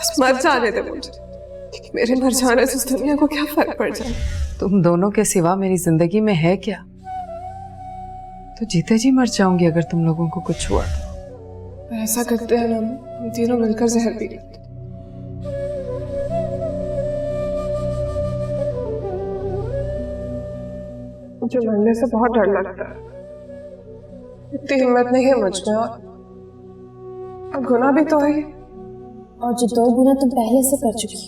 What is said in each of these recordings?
बस मर जाने दे मुझे। मेरे मर जाने से इस दुनिया को क्या फर्क पड़ जाए। तुम दोनों के सिवा मेरी जिंदगी में है क्या? तो जीते जी मर जाऊंगी अगर तुम लोगों को कुछ हुआ तो। ऐसा करते हैं ना, हम तीनों मिलकर जहर पी लेते। मुझे मरने से बहुत डर लगता है। इतनी हिम्मत नहीं है मुझ में, और गुनाह भी तो है। और जो 2 गुना तुम पहले से कर चुकी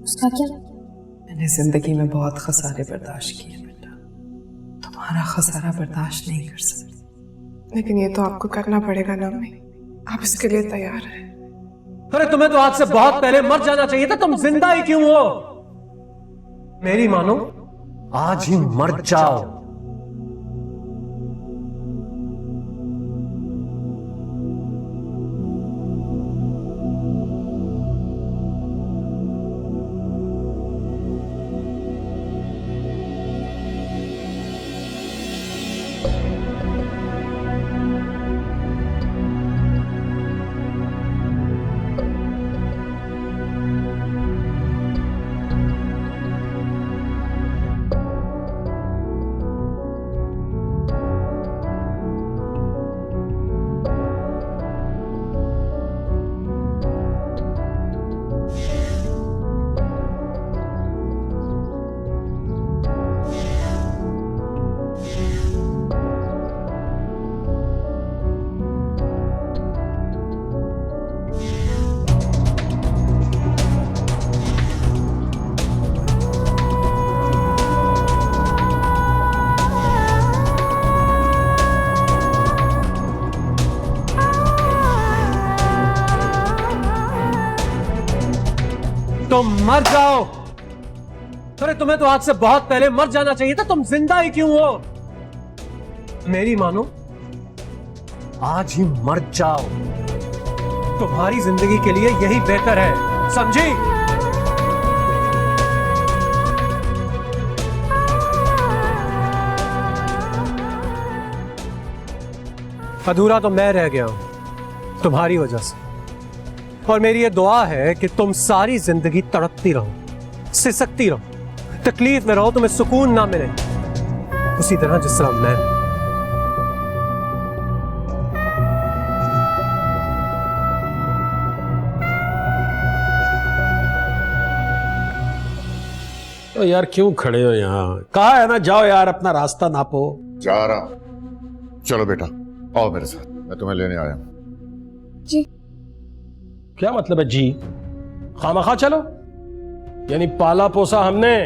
उसका क्या? मैंने जिंदगी में बहुत खसारे बर्दाश्त किए बेटा, तुम्हारा खसारा बर्दाश्त नहीं कर सकती। लेकिन ये तो आपको करना पड़ेगा ना अम्मी, आप इसके लिए तैयार हैं? अरे तुम्हें तो आज से बहुत पहले मर जाना चाहिए था, तुम जिंदा ही क्यों हो? मेरी मानो आज ही मर जाओ। तुम मर जाओ। अरे तुम्हें तो आज से बहुत पहले मर जाना चाहिए था, तुम जिंदा ही क्यों हो? मेरी मानो आज ही मर जाओ। तुम्हारी जिंदगी के लिए यही बेहतर है, समझी? अधूरा तो मैं रह गया हूं तुम्हारी वजह से, और मेरी ये दुआ है कि तुम सारी जिंदगी तड़पती रहो, सिसकती रहो, तकलीफ में रहो, तुम्हें सुकून ना मिले, उसी तरह जिस तरह मैं। तो यार क्यों खड़े हो यहाँ? कहा है ना जाओ यार, अपना रास्ता नापो। जा रहा हूं। चलो बेटा आओ मेरे साथ, मैं तुम्हें लेने आया हूं। जी क्या मतलब है जी? खामखा चलो? यानी पाला पोसा हमने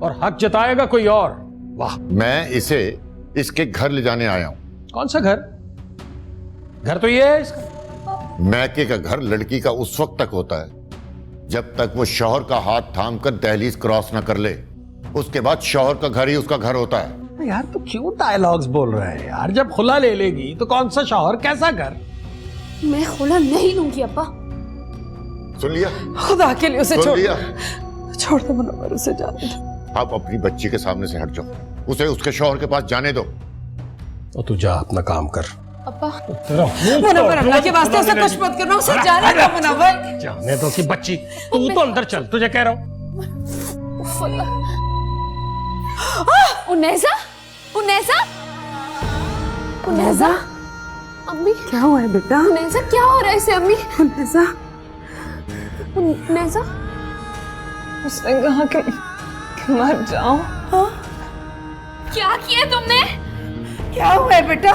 और हक जताएगा कोई और? वाह। मैं इसे इसके घर ले जाने आया हूं। कौन सा घर? घर तो ये है इसका। मैके का घर लड़की का उस वक्त तक होता है जब तक वो शौहर का हाथ थाम कर दहलीज क्रॉस ना कर ले, उसके बाद शौहर का घर ही उसका घर होता है। यार तो क्यों डायलॉग्स बोल रहे हैं यार? जब खुला ले लेगी तो कौन सा शौहर, कैसा घर? मैं खुला नहीं लूंगी अब्बा। सुन लिया? खुदा के लिए उसे सुन छोड़ लिया? छोड़ दो मुनव्वर, उसे जाने दो। आप अपनी बच्ची के सामने से हट जाओ, उसे उसके शौहर के पास जाने दो। और तू जा अपना काम कर। अब्बा मुनव्वर अल्लाह के वास्ते उसे कुछ मत करना, उसे जाने दो मुनव्वर। जाने दो कि बच्ची, तू तो अंदर चल, तुझे कह रहा हूं। उन्नेसा, उन्नेसा, उन्नेसा, अम्मी क्या हुआ है बेटा? उन्नेसा क्या हो रहा है इसे अम्मी? उन्नेसा, उन्नेसा उसने कहा कि मर जाओ। हाँ? क्या किया तुमने? क्या हुआ है बेटा?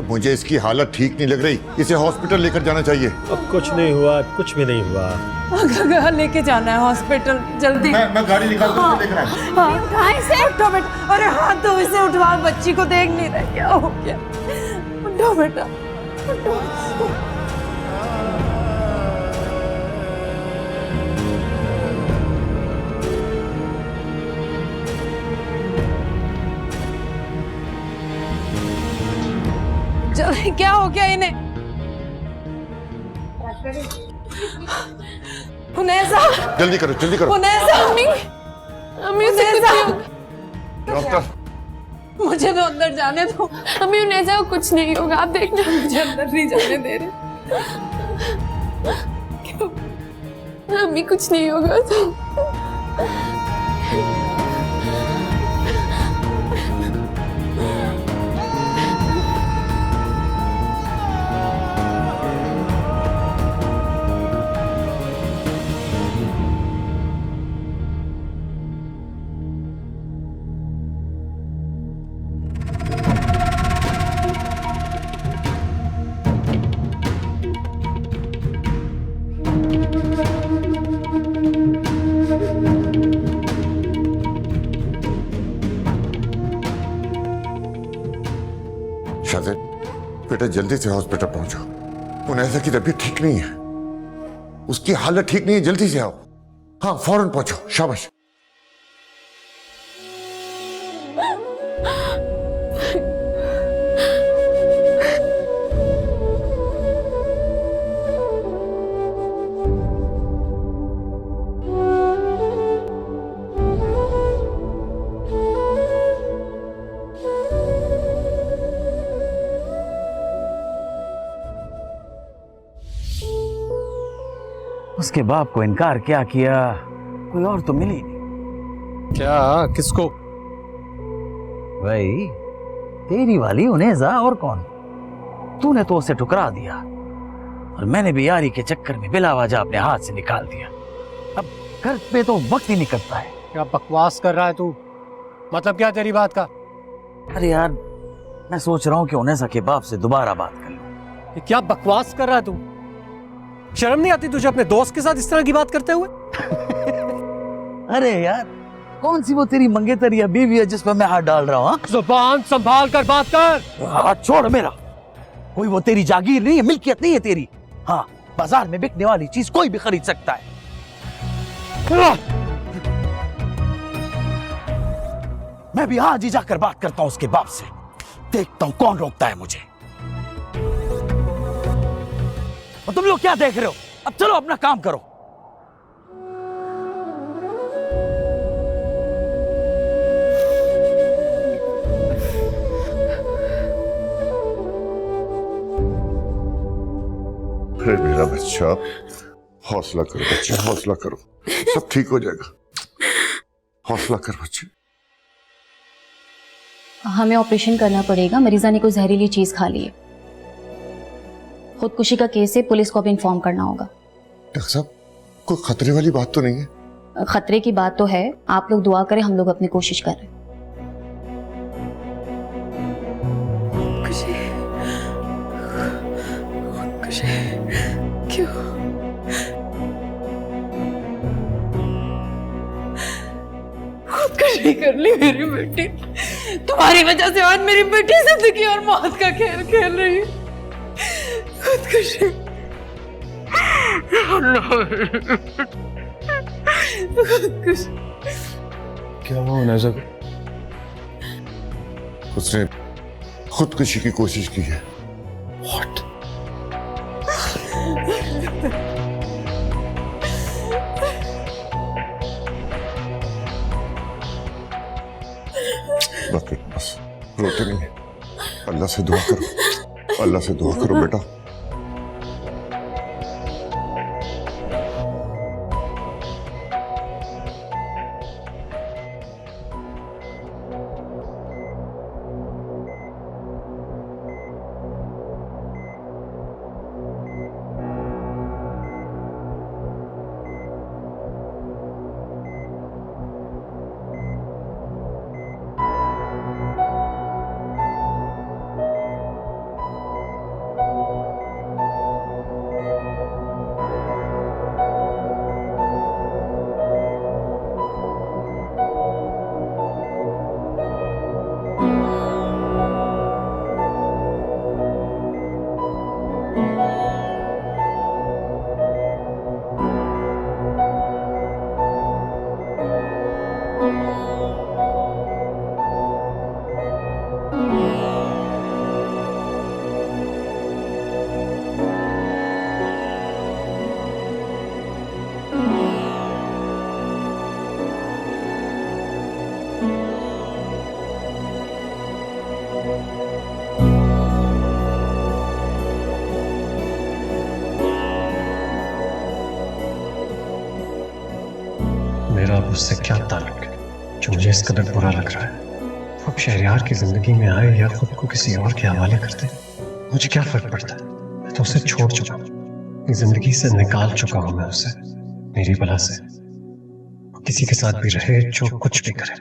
मुझे इसकी हालत ठीक नहीं लग रही, इसे हॉस्पिटल लेकर जाना चाहिए। अब कुछ नहीं हुआ, कुछ भी नहीं हुआ। अगर लेके जाना है हॉस्पिटल जल्दी। मैं गाड़ी निकाल कर लेकर आया। हाँ, उठा इसे, उठो बेटा। अरे हाथ दो इसे, उठवा, बच्ची को देख नहीं रहे, क्या हो गया? उठो बेटा, उठो। क्या हो गया इन्हें? उन्नेसा, जल्दी करो, जल्दी करो। उन्नेसा, अम्मी, अम्मी उसे कुछ नहीं होगा। डॉक्टर मुझे तो अंदर जाने दो। अम्मी उन्नेसा को कुछ नहीं होगा, आप देखना। मुझे अंदर नहीं जाने दे रहे। भी कुछ नहीं होगा तो शाजिद, बेटा जल्दी से हॉस्पिटल पहुंचो। उनैसा की तबीयत ठीक नहीं है, उसकी हालत ठीक नहीं है, जल्दी से आओ। हाँ फौरन पहुंचो, शाबाश। उसके बाप को इनकार क्या किया, कोई और तो मिली नहीं। क्या? किसको? भाई तेरी वाली उनेजा, और कौन? तूने तो उसे ठुकरा दिया और मैंने भी यारी के चक्कर में बिला वजह अपने हाथ से निकाल दिया। अब घर पे तो वक्त ही निकलता है। क्या बकवास कर रहा है तू? मतलब क्या तेरी बात का? अरे यार, मैं सोच रहा हूँ कि उनेजा के बाप से दोबारा बात कर लूं। ये क्या बकवास कर रहा है तू? शर्म नहीं आती तुझे अपने दोस्त के साथ इस तरह की बात करते हुए? अरे यार, कौन सी वो तेरी मंगेतर या बीवी है जिस पर मैं हाथ डाल रहा हूँ? जुबान संभाल कर बात कर। हाथ छोड़ मेरा। कोई वो तेरी जागीर नहीं है, मिल्कियत नहीं है तेरी। हाँ, बाजार में बिकने वाली चीज कोई भी खरीद सकता है। मैं भी आज ही जाकर बात करता हूं उसके बाप से, देखता हूं कौन रोकता है मुझे। और तुम लोग क्या देख रहे हो? अब चलो अपना काम करो। अरे मेरा बच्चा, हौसला करो बच्चे, हौसला करो, सब ठीक हो जाएगा। हौसला कर बच्चे। हमें ऑपरेशन करना पड़ेगा, मरीजा ने कोई जहरीली चीज खा ली है। खुदकुशी का केस है, पुलिस को अब इन्फॉर्म करना होगा। डॉक्टर साहब, कोई खतरे वाली बात तो नहीं है? खतरे की बात तो है, आप लोग दुआ करें, हम लोग अपनी कोशिश कर रहे हैं। क्यों? खुदकुशी कर ली मेरी बेटी। तुम्हारी वजह से आज मेरी बेटी जिंदगी और मौत का खेल खेल रही है। खुदकुशी। खुदकुशी। क्या हुआ उनैजा को? उसने खुदकुशी की कोशिश की है। What? बस रोते नहीं है। अल्लाह से दुआ करो, अल्लाह से दुआ करो बेटा। मेरा अब उससे क्या ताल्लुक है जो मुझे इस कदर बुरा लग रहा है? अब शहरयार की जिंदगी में आए या खुद को किसी और के हवाले करते, मुझे क्या फर्क पड़ता है? मैं तो उसे छोड़ चुका हूँ, अपनी जिंदगी से निकाल चुका हूं मैं उसे। मेरी बला से वो किसी के साथ भी रहे, जो कुछ भी करे।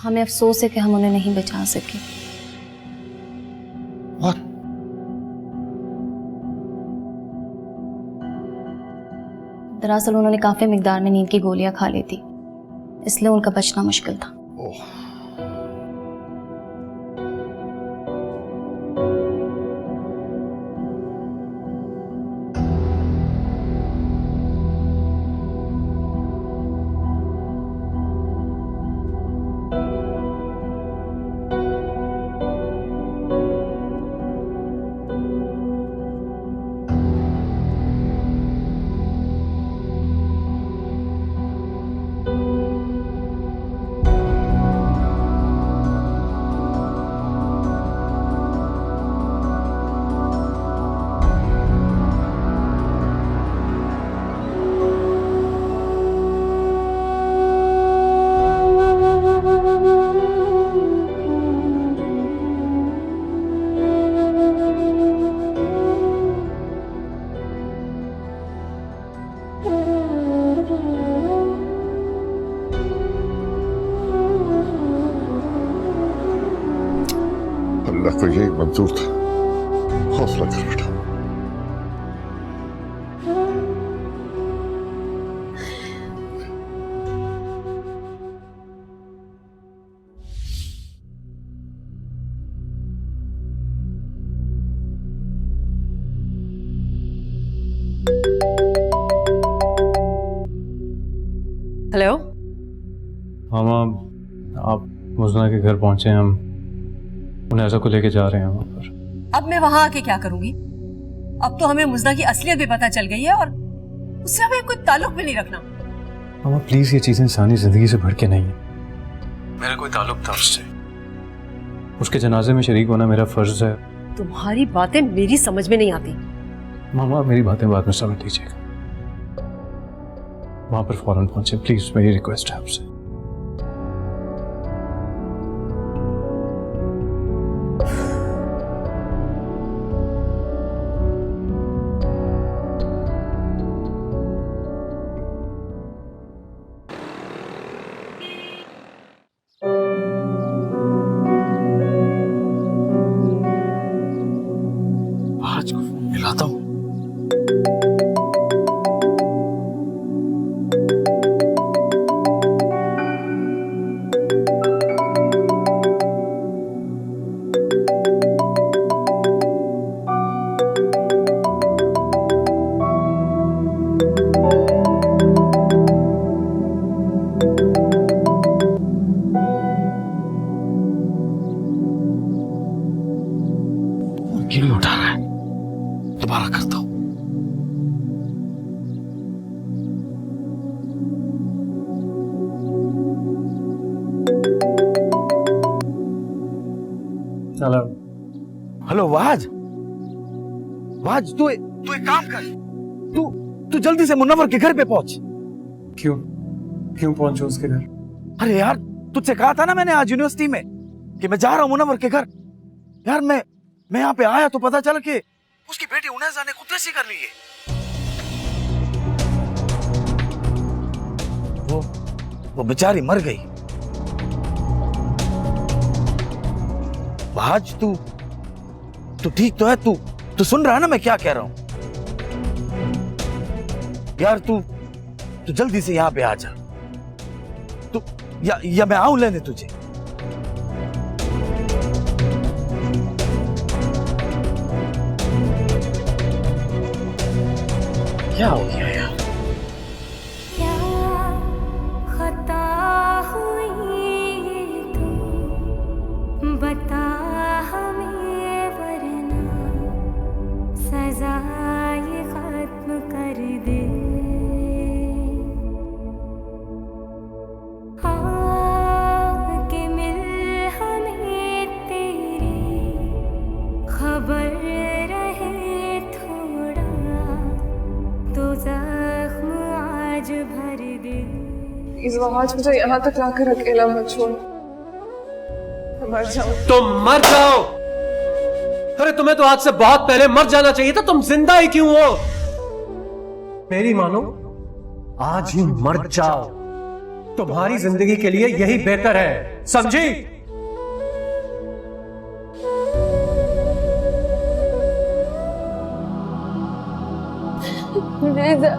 हमें अफसोस है कि हम उन्हें नहीं बचा सके। What? दरअसल उन्होंने काफी मिकदार में नींद की गोलियां खा ली थी, इसलिए उनका बचना मुश्किल था। अल्लाह को यही मंजूर था। हौसला कर बेटा। हेलो। मामा, आप मुज़ना के घर पहुंचे हैं, हम उन्हें ऐसा को लेके जा रहे हैं वहां पर। अब मैं वहां आके क्या करूंगी? अब तो हमें मुज़ना की असलियत भी पता चल गई है और उससे हमें कोई ताल्लुक भी नहीं रखना। मामा प्लीज, ये चीजें इंसानी जिंदगी से बढ़ के नहीं है। मेरा कोई ताल्लुक था उससे, उसके जनाजे में शरीक होना मेरा फर्ज है। तुम्हारी बातें मेरी समझ में नहीं आती। मामा मेरी बातें बाद में समझ लीजिएगा। वहां पर फौरन पहुंचे प्लीज, मेरी रिक्वेस्ट है आपसे। आज को फोन मिलाता हूँ। ठीक नहीं उठा रहा है, दोबारा करता हूं। चलो। हेलो वाज, वाज तू एक काम कर, तू जल्दी से मुन्नवर के घर पे पहुंच। क्यों पहुंचो उसके घर? अरे यार, तुझसे कहा था ना मैंने आज यूनिवर्सिटी में कि मैं जा रहा हूं मुन्नवर के घर। यार मैं यहाँ पे आया तो पता चला कि उसकी बेटी उनैसा ने खुदकुशी कर ली है। वो बेचारी मर गई। आज तू ठीक तो है? तू सुन रहा है ना मैं क्या कह रहा हूं? यार तू जल्दी से यहाँ पे आ जा। तू या मैं आऊं लेने तुझे? क्या हो गया यार? क्या खता हुई तू बता हमें, वरना सजा ये खत्म कर दे। आके मिल हमें तेरी खबर रहे थोड़ा, तो जख्म आज भर दे। इस आज मुझे यहाँ तक लाकर अकेला मत छोड़, मर जाओ। तुम मर जाओ। अरे तुम्हें तो आज से बहुत पहले मर जाना चाहिए था, तुम जिंदा ही क्यों हो? मेरी मानो, आज ही मर जाओ। तुम्हारी जिंदगी के लिए यही बेहतर है, समझी? रेजा,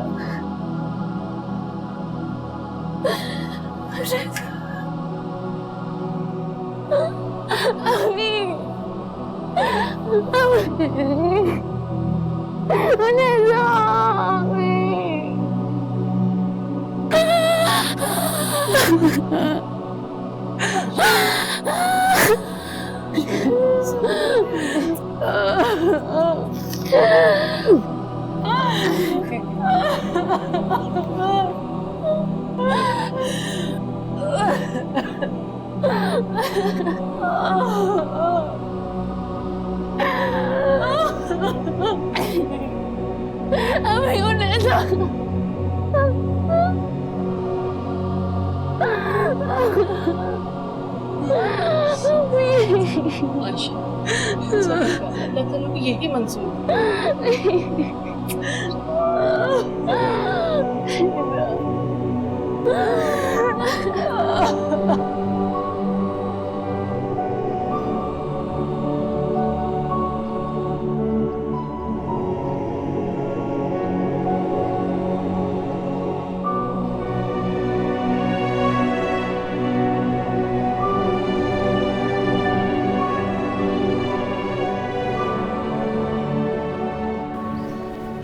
यही मंजूर।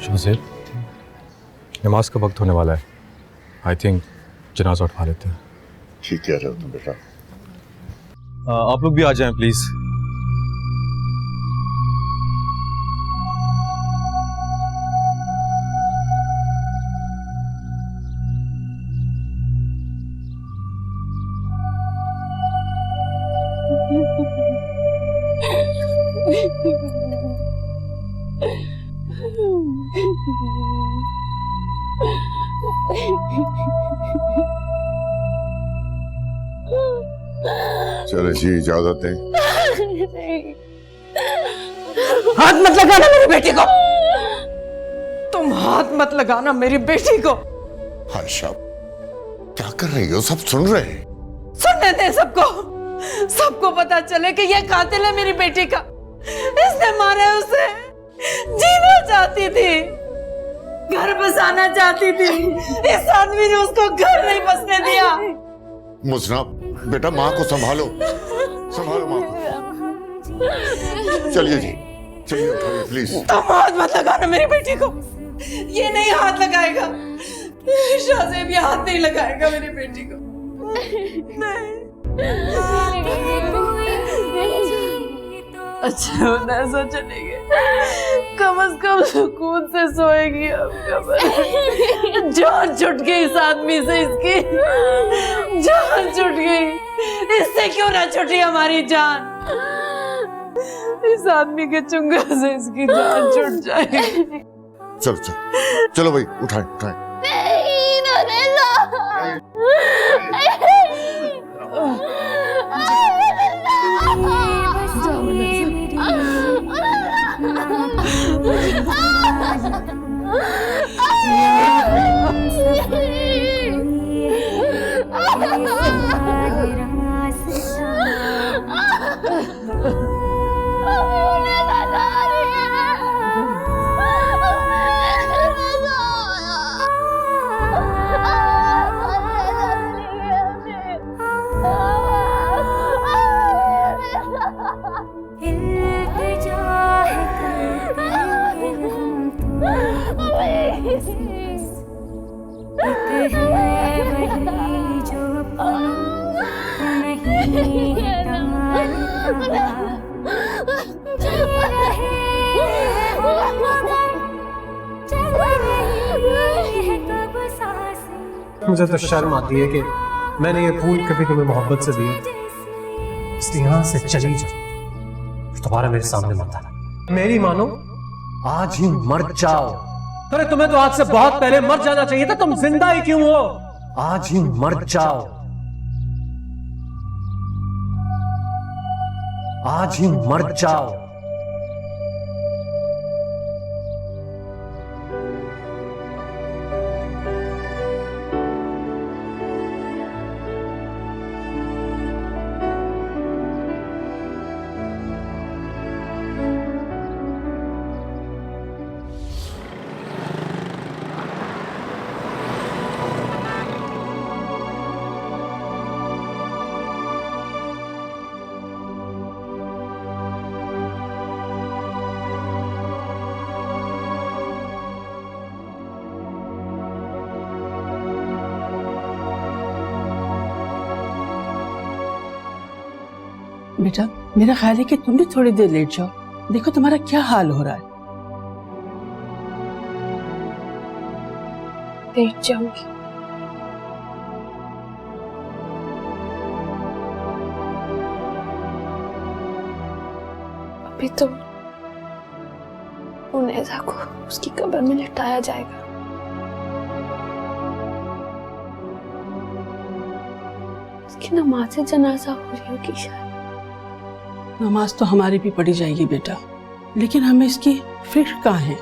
शाज़ेब, नमाज का वक्त होने वाला है। आई थिंक जनाजा उठवा लेते हैं। ठीक कह रहे हो तुम बेटा। आप लोग भी आ जाएं प्लीज। चलो जी, इजाजत दें। हाथ मत लगाना मेरी बेटी को। तुम हाथ मत लगाना मेरी बेटी को। आयशा, क्या कर रही हो? सब सुन रहे हैं। सुनने दे सबको पता चले कि ये कातिल है मेरी बेटी का। इसने मारा उसे। जीना चाहती थी, घर बसाना चाहती थी, इस आदमी ने उसको घर नहीं बसने दिया। मुजना, बेटा माँ को संभालो, संभालो माँ को। चलिए जी, चलिए उठिए प्लीज। तुम हाथ मत लगाना मेरी बेटी को। ये नहीं हाथ लगाएगा, शाज़ेब ये हाथ नहीं लगाएगा मेरी बेटी को। नहीं। अच्छा होना ऐसा चले गए, कम से कम सुकून से सोएगी अब। जान छुट गई इस आदमी से, इसकी जान छुट गई। इससे क्यों ना छुटी हमारी जान? इस आदमी के चुंगल से इसकी जान छुट जाएगी। चलो चलो चलो भाई, उठाएं उठाएं। मुझे तो शर्म आती है कि मैंने ये फूल कभी तुम्हें मोहब्बत से दिए, इसलिए यहां से चली जाओ, दोबारा मेरे सामने मत आना। मेरी मानो, आज ही मर जाओ। अरे तुम्हें तो आज से बहुत पहले मर जाना चाहिए था, तुम जिंदा ही क्यों हो? आज ही मर जाओ, आज ही मर जाओ। बेटा, मेरा ख्याल है कि तुम भी थोड़ी देर लेट जाओ, देखो तुम्हारा क्या हाल हो रहा है। लेट जाऊंगी। अभी तो उन्हेजा को उसकी कब्र में लिटाया जाएगा। उसकी नमाज जनाजा हो रही होगी शायद। नमाज तो हमारी भी पढ़ी जाएगी बेटा, लेकिन हमें इसकी फिक्र कहाँ है?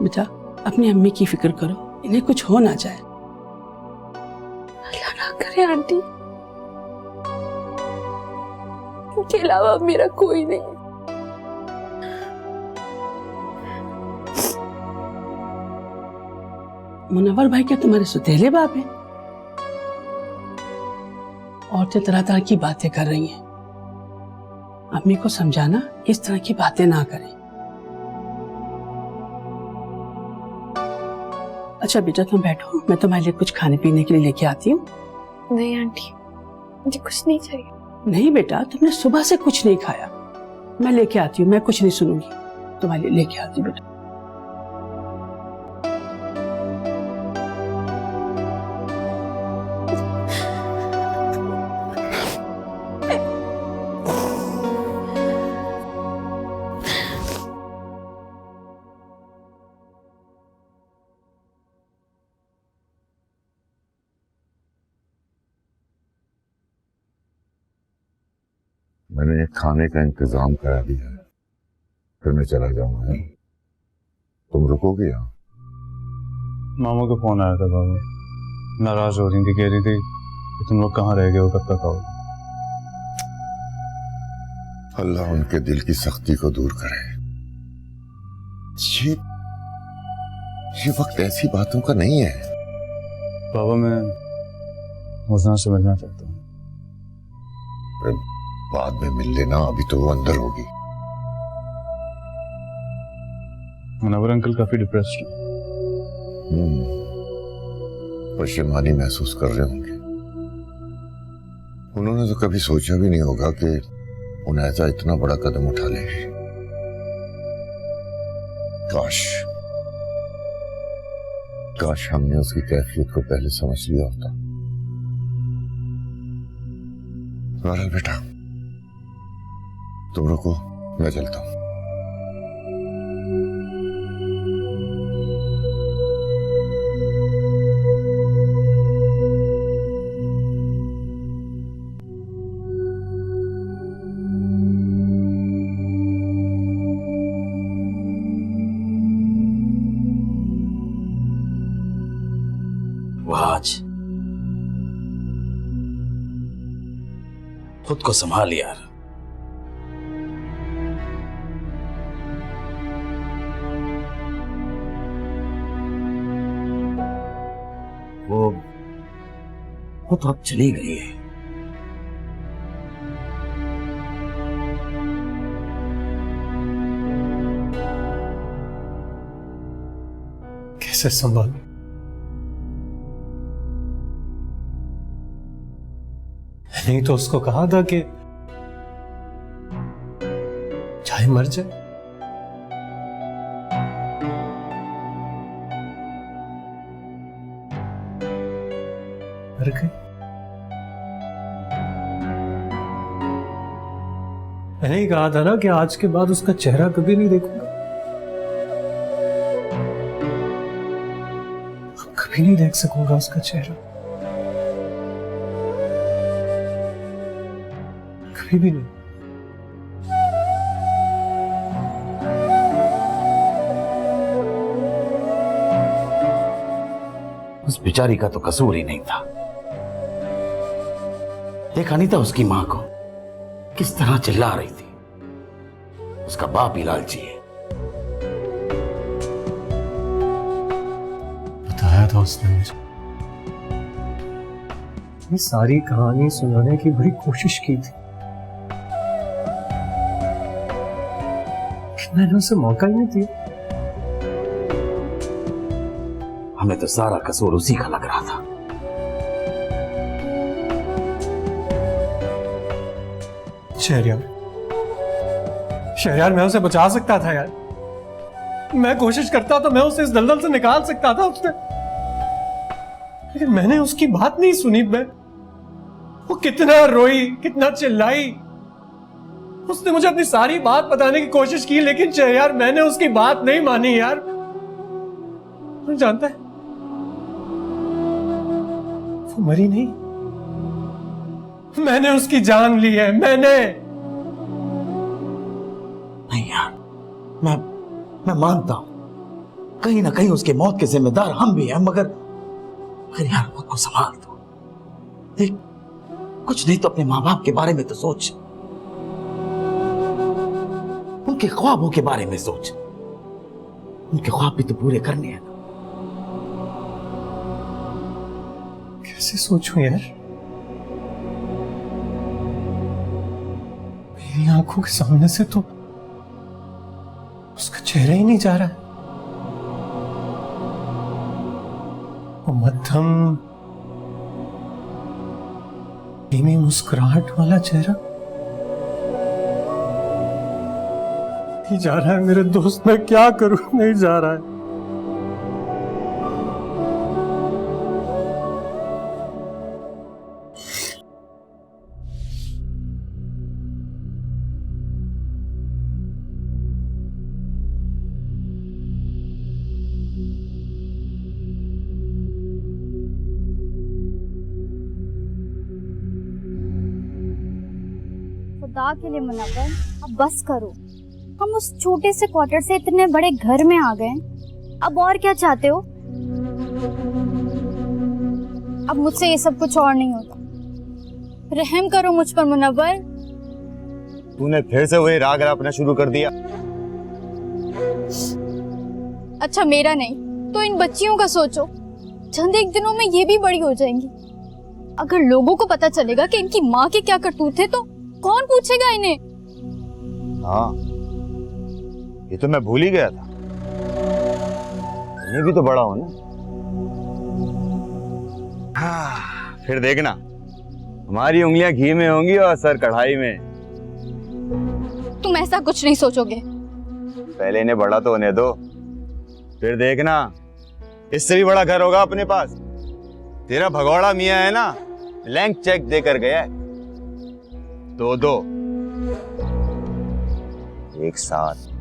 बेटा, अपनी अम्मी की फिक्र करो, इन्हें कुछ हो ना जाए। अल्लाह ना करे आंटी, उनके अलावा अब मेरा कोई नहीं है। मुनव्वर भाई क्या तुम्हारे सुतेले बाप हैं? औरतें तरह तरह की बातें कर रही हैं, अम्मी को समझाना इस तरह की बातें ना करें। अच्छा बेटा, तुम बैठो, मैं तुम्हारे लिए कुछ खाने पीने के लिए लेके आती हूँ। नहीं आंटी, मुझे कुछ नहीं चाहिए। नहीं बेटा, तुमने सुबह से कुछ नहीं खाया, मैं लेके आती हूँ, मैं कुछ नहीं सुनूंगी, तुम्हारे लिए लेके आती हूँ बेटा। मैंने खाने का इंतजाम करा दिया है, फिर मैं चला जाऊंगा। तुम रुकोगे यहाँ? मामा का फोन आया था बाबा, नाराज हो रही थी, कह रही थी कि तुम लोग कहाँ रह गए हो, कब तक आओगे? अल्लाह उनके दिल की सख्ती को दूर करे। ये वक्त ऐसी बातों का नहीं है। बाबा, मैं मुझना से मिलना चाहता हूँ। बाद में मिल लेना, अभी तो वो अंदर होगी। मुनव्वर अंकल काफी डिप्रेस्ड हैं। परेशानी महसूस कर रहे होंगे। उन्होंने तो कभी सोचा भी नहीं होगा कि उनैसा इतना बड़ा कदम उठा लेगी। काश हमने उसकी कैफियत को पहले समझ लिया होता। बहरहाल बेटा, तुम रुको, मैं चलता हूं। आज खुद को संभाल यार। वो तो अब चली गई है। कैसे संभाल? नहीं तो उसको कहा था कि चाहे मर जाए। मर गई। मैंने ही कहा था ना कि आज के बाद उसका चेहरा कभी नहीं देखूंगा। कभी नहीं देख सकूंगा उसका चेहरा, कभी भी नहीं। उस बेचारी का तो कसूर ही नहीं था। देखा नहीं था उसकी मां को किस तरह चिल्ला रही थी। उसका बाप ही लालची है। बताया था उसने मुझे। ये सारी कहानी सुनाने की बड़ी कोशिश की थी, मैंने उसे मौका ही नहीं दिया। हमें तो सारा कसूर उसी का लग रहा था। शहरयार, मैं उसे बचा सकता था यार। मैं कोशिश करता तो मैं उसे इस दलदल से निकाल सकता था उसने, लेकिन मैंने उसकी बात नहीं सुनी। वो कितना रोई, कितना चिल्लाई। उसने मुझे अपनी सारी बात बताने की कोशिश की, लेकिन शहरयार मैंने उसकी बात नहीं मानी यार। तुम जानता है वो मरी नहीं, मैंने उसकी जान ली है। मैंने नहीं यार, मैं मानता हूं कहीं ना कहीं उसके मौत के जिम्मेदार हम भी हैं, मगर यार खुद को संभाल दो। देख, कुछ नहीं तो अपने माँ बाप के बारे में तो सोच, उनके ख्वाबों के बारे में सोच। उनके ख्वाब भी तो पूरे करने हैं। कैसे सोचूं यार? मेरी आंखों के सामने से तो उसका चेहरा ही नहीं जा रहा है। वो मध्यम धीमी मुस्कुराहट वाला चेहरा नहीं जा रहा है। मेरे दोस्त, मैं क्या करूं? नहीं जा रहा है। खुदा के लिए मुनव्वर, अब बस करो। हम उस छोटे से क्वार्टर से इतने बड़े घर में आ गए, अब और क्या चाहते हो? अब मुझसे ये सब कुछ और नहीं होता। रहम करो मुझ पर मुनव्वर। तूने फिर से वही राग रपना शुरू कर दिया। अच्छा, मेरा नहीं तो इन बच्चियों का सोचो। चंद एक दिनों में ये भी बड़ी हो जाएंगी। अगर लोगों को पता चलेगा कि इनकी माँ के क्या करतूत थे तो कौन पूछेगा इन्हें? हाँ, ये तो मैं भूल ही गया था। ये भी तो बड़ा हो ना। हाँ, फिर देखना हमारी उंगलियां घी में होंगी और सर कढ़ाई में। तुम ऐसा कुछ नहीं सोचोगे। पहले इन्हें बड़ा तो होने दो, फिर देखना इससे भी बड़ा घर होगा अपने पास। तेरा भगौड़ा मियां है ना, ब्लैंक चेक देकर गया है, 2-2 एक साथ।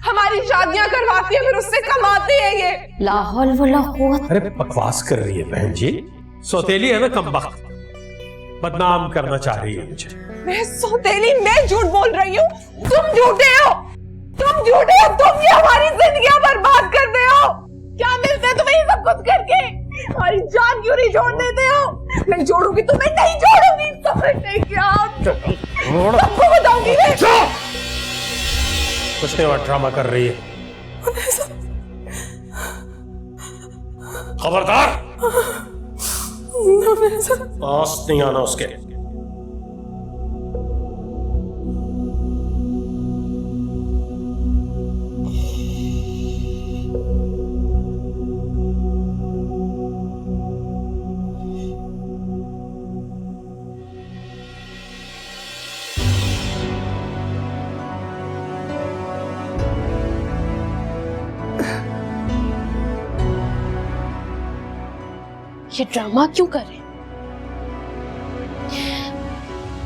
हमारी शादियां करवाती है, फिर उससे कमाते हैं ये। लाहौल वला कुव्वत। अरे बकवास कर रही है बहन जी, सौतेली है ना, कमबख्त, बदनाम करना चाह रही है मुझे। मैं सौतेली, मैं झूठ बोल रही हूँ, तुम झूठे हो, तुम झूठे हो, तुम ये हमारी जिंदगियां बर्बाद कर रहे हो। क्या मिलता है तुम्हें ये सब कुछ करके? हमारी जान क्यों नहीं छोड़ देते हो? मैं छोड़ूंगी तुम्हें, नहीं छोड़ूंगी, समझते क्या? सबको बताऊंगी मैं। कुछ नहीं, और ड्रामा कर रही है। खबरदार, पास नहीं आना उसके। ये ड्रामा क्यों कर रहे?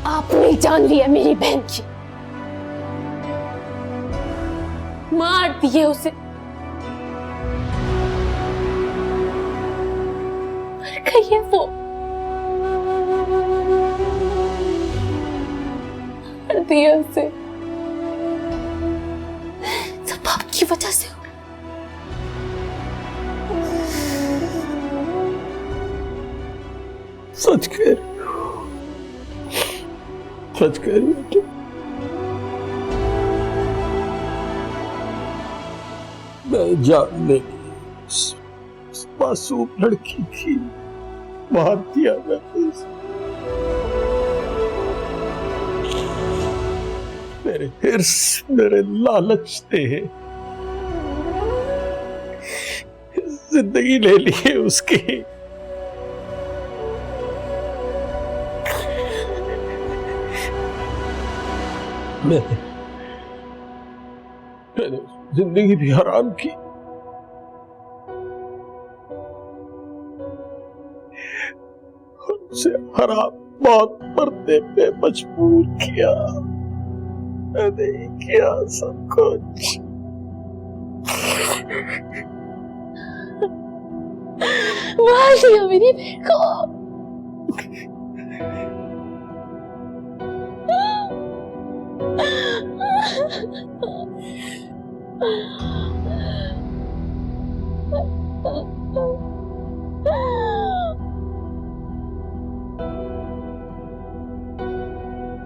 आपने जान लिया मेरी बहन की, मार दिए उसे, मर गई है वो, मार दिया उसे, सब आपकी वजह से हो। सच कह रही हो, सच कह रही हो तुम। मैं जानने इस मासूम लड़की की मार दिया मैंने। मेरे हिर्स, मेरे लालच ने जिंदगी ले ली है उसकी। मैंने जिंदगी भी हराम की, उनसे हराम मौत मरने पे मजबूर किया। मैंने ही किया सब कुछ। मार दिया मेरी बहन को।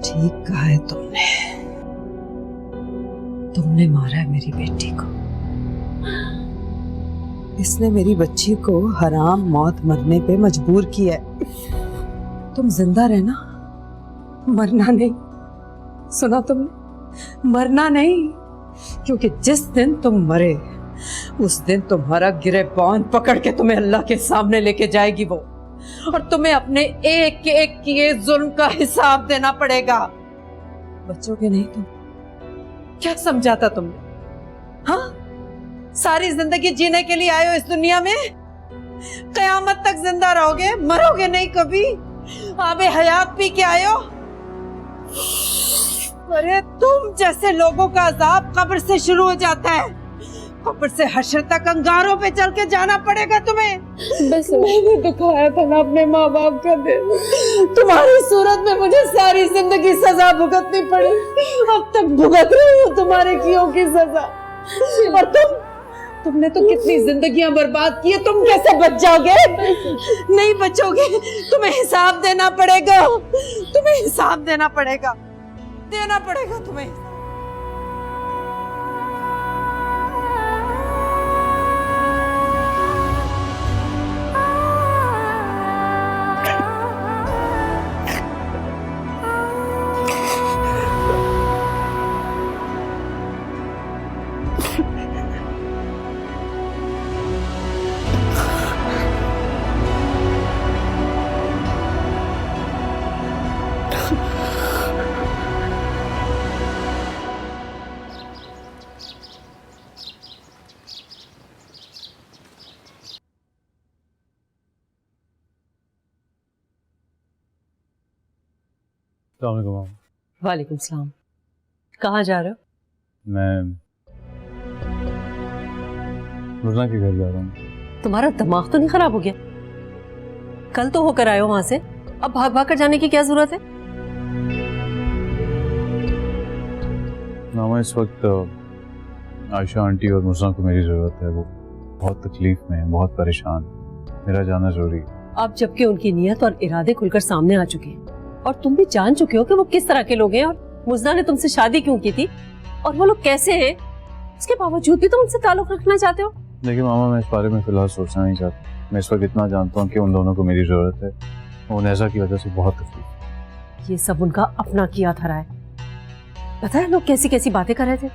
ठीक कहा है तुमने, तुमने मारा है मेरी बेटी को। इसने मेरी बच्ची को हराम मौत मरने पे मजबूर किया है। तुम जिंदा रहना, मरना नहीं। सुना तुमने? मरना नहीं, क्योंकि जिस दिन तुम मरे उस दिन तुम्हारा गिरेबान पकड़ के तुम्हें अल्लाह के सामने लेके जाएगी वो, और तुम्हें अपने एक एक किए जुल्म का हिसाब देना पड़ेगा। बच्चोगे नहीं तुम? क्या समझा था तुमने? हाँ, सारी जिंदगी जीने के लिए आए हो इस दुनिया में, कयामत तक जिंदा रहोगे, मरोगे नहीं कभी। आबे हयात पी के आए हो। अरे तुम जैसे लोगों का अजाब कब्र से शुरू हो जाता है, कब्र से हश्र तक अंगारों पे चल के जाना पड़ेगा तुम्हें। बस मैंने दिखाया था ना अपने माँ बाप का दिल, तुम्हारी सूरत में मुझे सारी जिंदगी सजा भुगतनी पड़ी। अब तक भुगत रही हूँ तुम्हारे कियों की सजा, और तुमने तो कितनी जिंदगियां बर्बाद की है, तुम कैसे बच जाओगे? नहीं बचोगे, तुम्हें हिसाब देना पड़ेगा, तुम्हें हिसाब देना पड़ेगा, देना पड़ेगा तुम्हें। वालेकुम सलाम। कहाँ जा रहे हो? मैं रोज़ना के घर जा रहा हूँ। तुम्हारा दिमाग तो नहीं खराब हो गया? कल तो होकर आए हो वहां से, अब भाग भाग कर जाने की क्या जरूरत है? मामा, इस वक्त आयशा आंटी और मुस्ना को मेरी जरूरत है। वो बहुत तकलीफ में है, बहुत परेशान। मेरा जाना जरूरी है। अब जबकि उनकी नीयत और इरादे खुलकर सामने आ चुके हैं और तुम भी जान चुके हो कि वो किस तरह के लोग हैं और मुज़ना ने तुमसे शादी क्यों की थी और वो लोग कैसे हैं, उसके बावजूद भी तुम उनसे ताल्लुक रखना चाहते हो। देखिए मामा, मैं इस बारे में फिलहाल सोचना नहीं चाहता। मैं इस वक्त इतना जानता हूँ कि उन दोनों को मेरी जरूरत है। उनैसा की वजह से बहुत तकलीफ। ये सब उनका अपना किया धरा है। पता है लोग कैसी कैसी बातें कर रहे थे,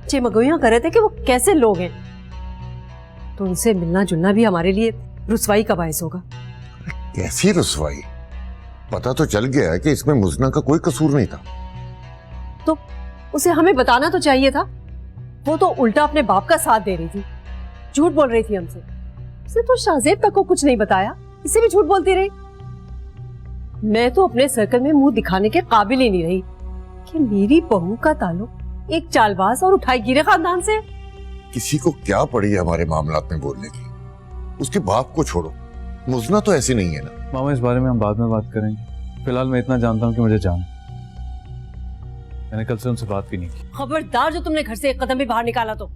चेमगोइयां कर रहे थे कि वो कैसे लोग हैं। तो उनसे मिलना जुलना भी हमारे लिए रुसवाई का बायस होगा। कैसी रुसवाई? पता तो चल गया है कि इसमें मुज़ना का कोई कसूर नहीं था। तो उसे हमें बताना तो चाहिए था। वो तो उल्टा अपने बाप का साथ दे रही थी, झूठ बोल रही थी हमसे। उसने तो शाहजेब तक को कुछ नहीं बताया, इसे भी झूठ बोलती रही। मैं तो अपने सर्कल में मुंह दिखाने के काबिल ही नहीं रही कि मेरी बहू का ताल्लुक एक चालबाज और उठाईगिरे खानदान से। किसी को क्या पड़ी है हमारे मामलात में बोलने की? उसके बाप को छोड़ो, मुज़ना तो ऐसी नहीं है ना। मामा, इस बारे में हम बाद में बात करेंगे। फिलहाल मैं इतना जानता हूँ कि मुझे जाना। मैंने कल से उनसे बात भी नहीं की। खबरदार जो तुमने घर से एक कदम भी बाहर निकाला तो